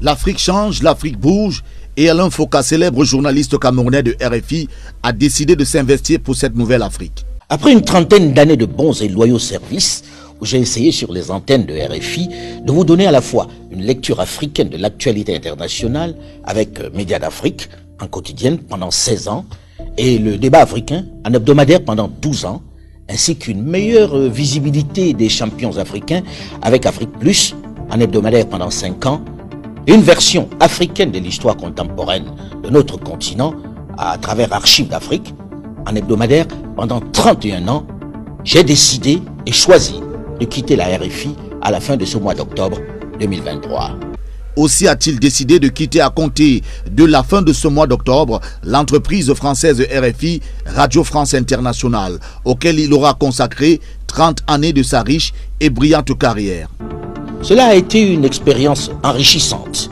L'Afrique change, l'Afrique bouge et Alain Foka, célèbre journaliste camerounais de RFI, a décidé de s'investir pour cette nouvelle Afrique. Après une trentaine d'années de bons et loyaux services, où j'ai essayé sur les antennes de RFI de vous donner à la fois une lecture africaine de l'actualité internationale avec Médias d'Afrique en quotidienne pendant 16 ans et le débat africain en hebdomadaire pendant 12 ans, ainsi qu'une meilleure visibilité des champions africains avec Afrique Plus en hebdomadaire pendant 5 ans, et une version africaine de l'histoire contemporaine de notre continent à travers Archives d'Afrique en hebdomadaire pendant 31 ans, j'ai décidé et choisi de quitter la RFI à la fin de ce mois d'octobre 2023. Aussi a-t-il décidé de quitter à compter de la fin de ce mois d'octobre l'entreprise française RFI, Radio France Internationale, auquel il aura consacré 30 années de sa riche et brillante carrière. Cela a été une expérience enrichissante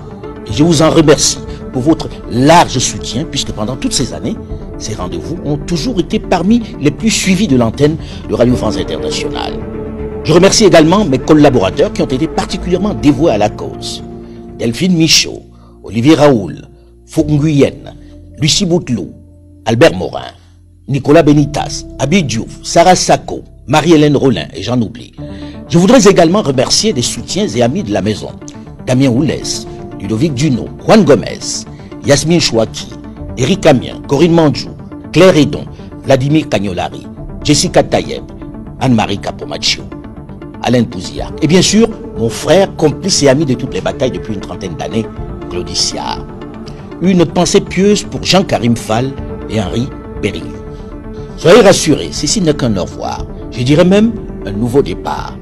et je vous en remercie pour votre large soutien puisque pendant toutes ces années, ces rendez-vous ont toujours été parmi les plus suivis de l'antenne de Radio France Internationale. Je remercie également mes collaborateurs qui ont été particulièrement dévoués à la cause. Delphine Michaud, Olivier Raoul, Fouque Nguyen, Lucie Bouteloup, Albert Morin, Nicolas Benitas, Abi Diouf, Sarah Sako, Marie-Hélène Rollin et j'en oublie. Je voudrais également remercier des soutiens et amis de la maison. Damien Oulès, Ludovic Duno, Juan Gomez, Yasmine Chouaki, Eric Amien, Corinne Mandjou, Claire Edon, Vladimir Cagnolari, Jessica Tayeb, Anne-Marie Capomaccio, Alain Pouziak et bien sûr mon frère, complice et ami de toutes les batailles depuis une trentaine d'années, Claudie Siard. Une pensée pieuse pour Jean-Karim Fall et Henri Périlleux. Soyez rassurés, ceci n'est qu'un au revoir, je dirais même un nouveau départ.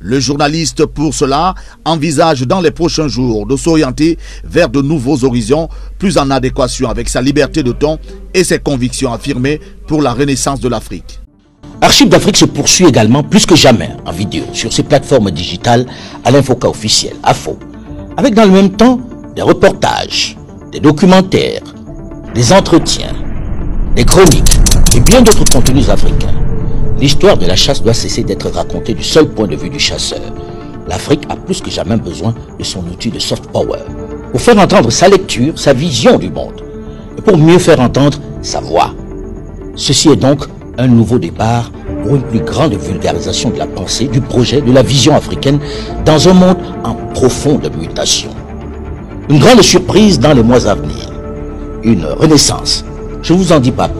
Le journaliste, pour cela, envisage dans les prochains jours de s'orienter vers de nouveaux horizons, plus en adéquation avec sa liberté de ton et ses convictions affirmées pour la renaissance de l'Afrique. Archives d'Afrique se poursuit également plus que jamais en vidéo sur ses plateformes digitales Alain Foka officiel, AFO, avec dans le même temps des reportages, des documentaires, des entretiens, des chroniques et bien d'autres contenus africains. L'histoire de la chasse doit cesser d'être racontée du seul point de vue du chasseur. L'Afrique a plus que jamais besoin de son outil de soft power pour faire entendre sa lecture, sa vision du monde et pour mieux faire entendre sa voix. Ceci est donc un nouveau départ pour une plus grande vulgarisation de la pensée, du projet, de la vision africaine dans un monde en profonde mutation. Une grande surprise dans les mois à venir. Une renaissance. Je ne vous en dis pas plus.